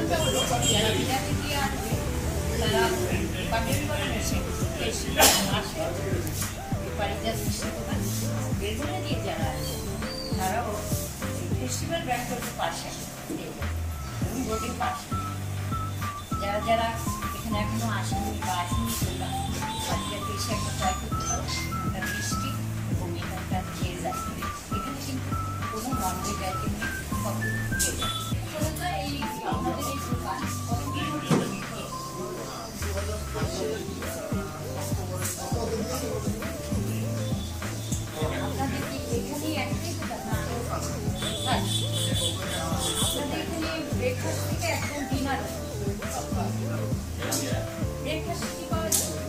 কারণটা হলো যারা বিনা থেকে আসবে তারা পাকিস্তানের এসে আসে বাড়িতে মিষ্টি দোকান বেলগুলো দিয়ে যারা আসে তারাও ফেস্টিভ্যাল ব্র্যান্ডের পাশে এবং রোডের পাশে যারা যারা এখানে এখনো আসেনি বা আসেনি তোমরা বাড়িটাতে এসে একটা ট্রাই করতে পারো একটা মিষ্টি এবং এখানটা খেয়ে যায় এখানে কিন্তু কোনো নর্মালি ব্যাগে সব খেয়ে যায় এই আমাদের এই দোকান আপনাদের এখানে একটাই দোকান আপনাদের এখানে ব্রেকফাস্ট থেকে একদম ডিনার ব্রেকফাস্ট কি পাওয়া যায়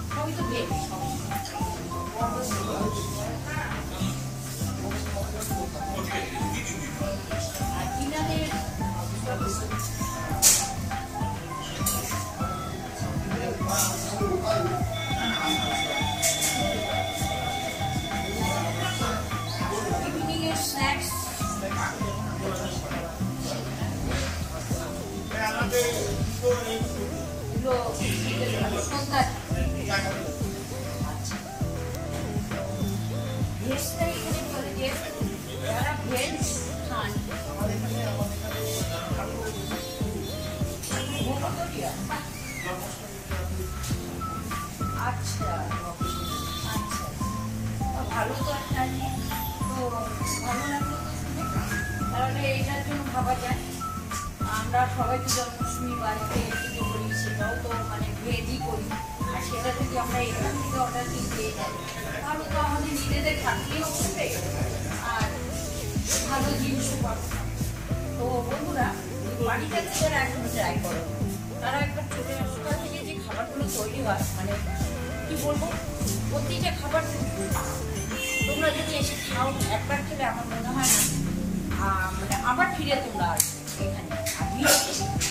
সবই তো ভেজ আর ডিনারের ইভিনিং এর স্ন্যাক্স সন্ধ্যা ভেজটা এখানে বলে যে যারা ভেজ খান আচ্ছা আচ্ছা ভালো তো একটা তো ভালো লাগলো তো শুনে তাহলে এটার জন্য ভাবা যায় আমরা সবাই তো জন্মাষ্টমী বাড়িতে পুজো করি সেটাও তো মানে ভেজই করি আর সেটা যদি আমরা এখান থেকে অর্ডার দিয়ে দিয়ে যাই তাহলে তো আমাদের নিজেদের থাকলেও করবে আর ভালো জিনিসও পাবো তো বন্ধুরা বাড়িটাতে যারা এখন ট্রাই করো তারা একবার চলে আসা থেকে যে খাবারগুলো তৈরি হয় মানে কি বলবো প্রতিটা খাবার তোমরা যদি এসে খাও একবার খেলে আমার মনে হয় না মানে আবার ফিরে তোমরা আসবে এখানে আর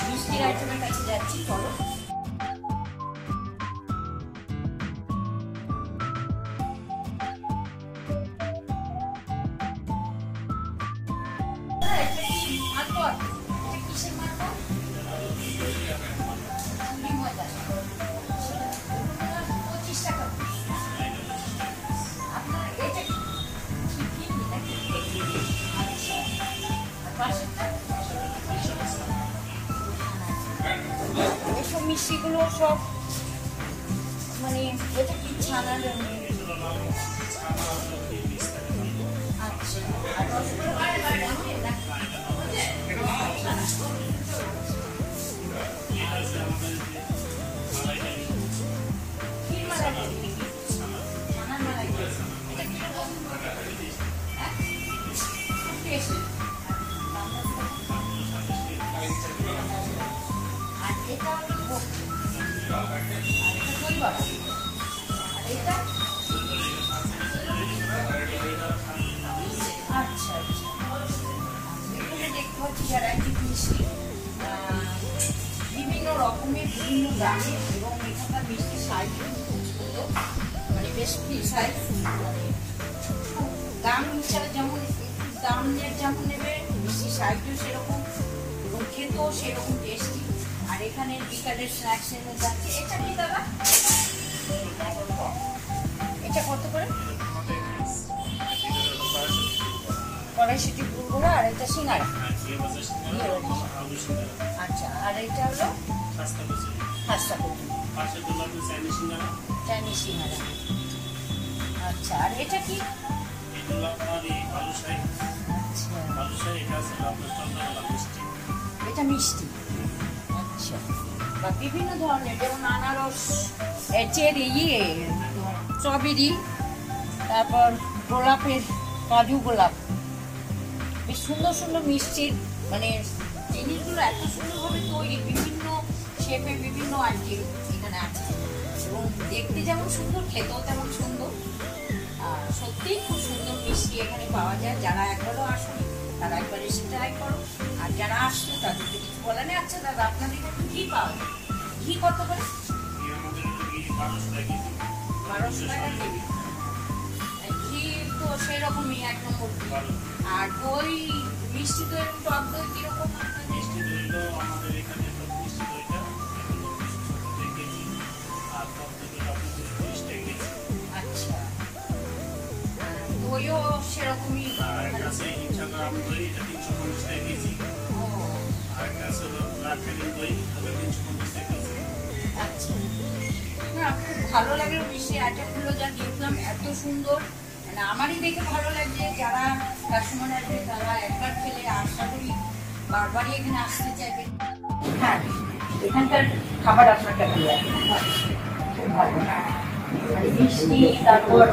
মিষ্টির আইটেমের কাছে যাচ্ছি চলো এসব মিষ্টিগুলো সব মানে এটা কি ছানার বিভিন্ন রকমের বিভিন্ন দামে এবং এখানকার মিষ্টি সাইজ খুব সুন্দর মানে বেশ ফ্রি সাইজ দাম হিসাবে যেমন দামের যেমন নেবে মিষ্টি সাইজও সেরকম এবং খেতেও সেরকম টেস্টি আর এখানে বিকালের স্ন্যাক্স এনে যাচ্ছে এটা কি দাদা এটা কত করে কড়াইশুঁটি গুঁড়ো আর এটা সিঙ্গারা আচ্ছা আর এটা হলো খাস্তা কচুরি চাইনিজ সিঙ্গারা আচ্ছা আর এটা কি এটা মিষ্টি আচ্ছা বা বিভিন্ন ধরনের যেমন আনারস চেরি স্ট্রবেরি তারপর গোলাপের কাজু গোলাপ বেশ সুন্দর সুন্দর মিষ্টির মানে জিনিসগুলো এত সুন্দরভাবে তৈরি বিভিন্ন শেপে বিভিন্ন আইটেম এখানে আছে এবং দেখতে যেমন সুন্দর খেতেও তেমন সুন্দর সত্যিই খুব সুন্দর মিষ্টি এখানে পাওয়া যায় যারা একবারও আসেনি তারা একবার এসে ট্রাই করো। আর যারা আসছে তাদেরকে কিছু বলা নেই। আচ্ছা দাদা, আপনাদের এখানে ঘি পাওয়া যায়? ঘি কত করে? 1200 টাকা কেজি। ঘি তো সেরকমই এক নম্বর ঘি। আর দই, মিষ্টি দই এবং টক দই কিরকম? মিষ্টি দই তো আমাদের এখানে মিষ্টি দইটা 270 কেজি, আর টক দইটা 30 টাকা কেজি। আচ্ছা, দইও সেরকমই। আর কাছে ইচ্ছাকরাম দই এটা 350 টাকা কেজি। আর কাছে রাখালি দই হবে 350 টাকা কেজি। আচ্ছা, না খুব ভালো লাগলো মিষ্টি আইটেমগুলো যা দেখলাম, এত সুন্দর। মানে আমারই দেখে ভালো লাগছে। যারা কাস্টমার আসবে তারা একবার খেলে আশা করি বারবারই এখানে আসতে চাইবে। হ্যাঁ, এখানকার খাবার আপনার কেমন লাগে? খুব ভালো, মানে মিষ্টি। তারপর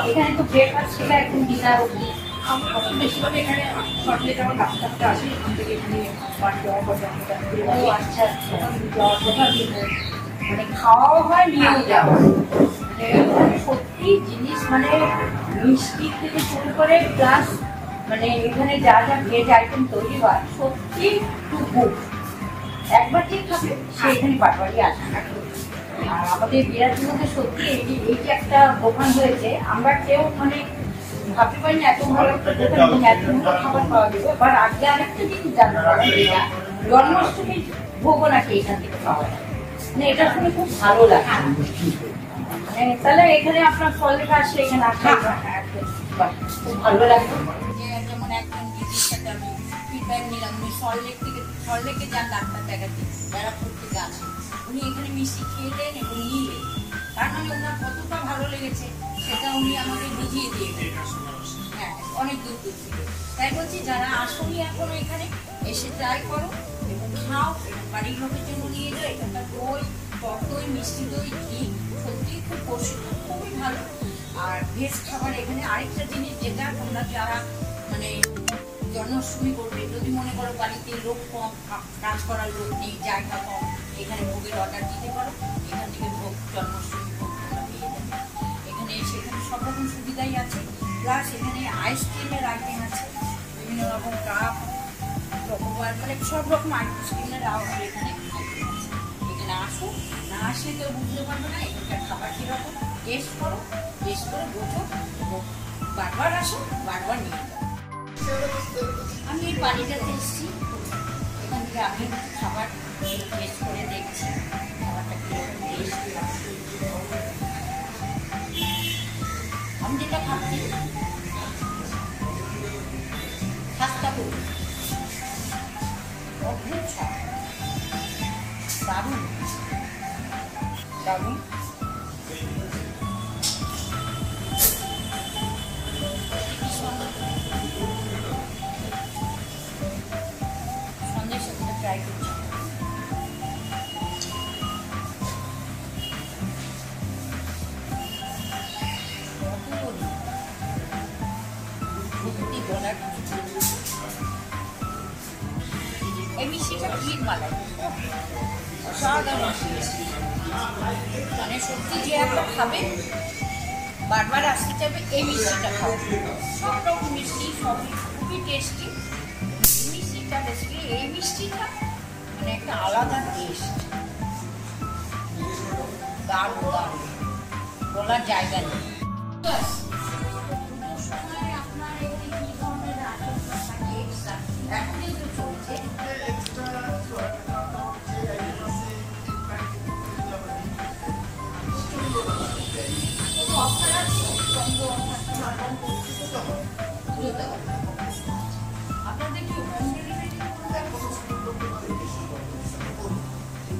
এখানে তো ব্রেকফাস্ট থেকে একদম ডিনার অবধি আমরা বেশিরভাগ এখানে শর্টলি যেমন ডাক্তারটা আসে এখান থেকে এখানে বাড়ি যাওয়ার পর ও আচ্ছা আচ্ছা, যাওয়ার কথা মানে খাওয়াও হয়, নিয়েও যাওয়া। মানে সত্যি জিনিস, মানে মিষ্টি থেকে শুরু করে প্লাস মানে এখানে যা যা ভেজ আইটেম তৈরি হয় সত্যি টুকু একবার যে খাবে সে এখানে বারবারই আসে। আর আমাদের বিরাটের মধ্যে সত্যি এই যে একটা দোকান হয়েছে, আমরা কেউ মানে ভাবতে পারি না এত ভালো একটা দোকান এবং এতগুলো খাবার পাওয়া যাবে। এবার আগে আরেকটা জিনিস জানতে পারলাম, এটা জন্মাষ্টমীর ভোগও নাকি এখান থেকে পাওয়া যায়। মানে এটা শুনে খুব ভালো লাগে। মানে তাহলে এখানে আপনার ফল লেখা আসলে এখানে আসলে খুব ভালো লাগবে। যেমন একজন দিদির সাথে আমি ফিডব্যাক নিলাম, উনি সল্টলেকে যান ডাক্তার দেখাতে, ব্যারাকপুর থেকে আসেন। উনি এখানে মিষ্টি খেলেন এবং নিলেন, তার মানে ওনার কতটা ভালো লেগেছে সেটা উনি আমাকে বুঝিয়ে দিয়েছেন। হ্যাঁ, অনেক দূর দূর থেকে। তাই বলছি যারা আসনি এখনো এখানে এসে ট্রাই করো এবং খাও, এবং বাড়ির লোকের জন্য নিয়ে যাও। এখানকার দই, টক দই, মিষ্টি দই, ঘি সত্যি খুব প্রসিদ্ধ, খুবই ভালো। আর ভেজ খাবার এখানে আরেকটা জিনিস, যেটা তোমরা যারা মানে জন্মাষ্টমী করবে, যদি মনে করো বাড়িতে লোক কম, কাজ করার লোক নেই, জায়গা কম, এখানে ভোগের অর্ডার দিতে পারো। এখান থেকে ভোগ, জন্মাষ্টমী ভোগ তোমরা পেয়ে যাবে। এখানে সেখানে সব রকম সুবিধাই আছে। প্লাস এখানে আইসক্রিমের আইটেম আছে, বিভিন্ন রকম কাপ, চকোবার, মানে সব রকম আইসক্রিমের এখানে আইটেম আছে। এখানে আসো, না আসলে কেউ বুঝতে পারবে না এখানকার খাবার কীরকম। টেস্ট করো, টেস্ট করে বোঝো এবং বারবার আসো, বারবার নিয়ে যাও। আমি এই বাড়িটাতে এসেছি, এখান থেকে আমি খাবার টেস্ট করে দেখছি খাবারটা কীরকম টেস্ট। আমি যেটা খাচ্ছি খাস্তা করি, অদ্ভুত স্বাদ, দারুণ দারুণ। সন্ধ্যের সাথে ট্রাই করছি। এই মিষ্টিটা ক্ষীর মালাই, অসাধারণ মিষ্টি। মানে সত্যি যে একটা খাবে বারবার আসতে চাইবে এই মিষ্টিটা খাবে। সব রকম মিষ্টি সবই খুবই টেস্টি। মিষ্টিটা বেসিক্যালি এই মিষ্টিটা মানে একটা আলাদা টেস্ট, দারুণ দারুণ, বলার জায়গা নেই। আপনার এখানে কি ধরনের এখন কিন্তু চলছে আপনাদের কি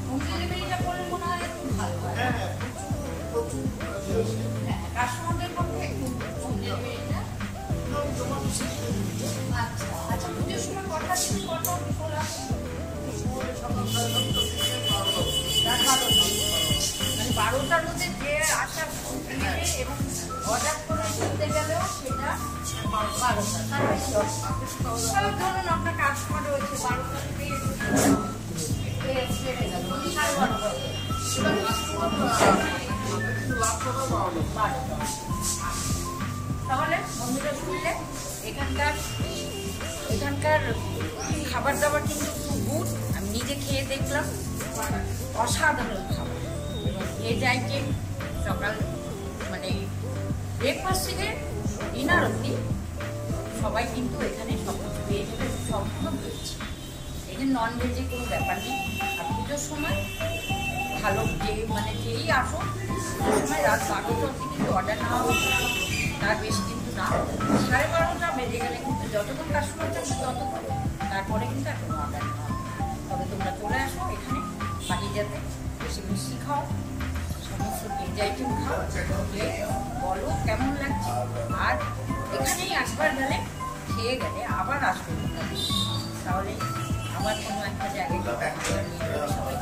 হোম ডেলিভারিটা করলে মনে হয় একটু ভালো হয়। হ্যাঁ, কাস্টমারদের পক্ষে একটু হোম ডেলিভারিটা। আচ্ছা আচ্ছা, পুজোর সময় কটা থেকে কটা খোলা? মানে 12টার মধ্যে যে আসা নেবে এবং অর্ডার করে দিতে গেলেও সেটা 12টা, তার বেশি ধরুন আপনার কাস্টমার রয়েছে 12টা থেকে বেড়ে গেল 12টা। তাহলে বন্ধুরা শুনলে এখানকার এখানকার খাবার দাবার কিন্তু খুব গুড। আমি নিজে খেয়ে দেখলাম, অসাধারণ খাবার। এবং ভেজ আইটেম সকাল মানে ব্রেকফাস্ট থেকে ডিনার অবধি সবাই কিন্তু এখানে সব কিছু পেয়ে যাবে, সম্পূর্ণ ভেজ। এখানে নন ভেজে কোনো ব্যাপার নেই। আর পুজোর সময় ভালো মানে যেই আসো পুজোর সময় রাত 12টা অবধি কিন্তু অর্ডার নেওয়া হচ্ছে, তার বেশি কিন্তু না। 12:30 বেজে গেলে কিন্তু যতক্ষণ কাস্টমার যাচ্ছে ততক্ষণ, তারপরে কিন্তু এখন অর্ডার নেওয়া হবে। তবে তোমরা চলে আসো এখানে পাটি যাতে বেশি মিষ্টি খাও, সমস্ত ভেজ আইটেম খাও, খেয়ে বলো কেমন লাগছে। আর এখানেই আসবার গেলে খেয়ে গেলে আবার আসবে তোমরা, তাহলে আবার কোনো একটা জায়গায় সবাই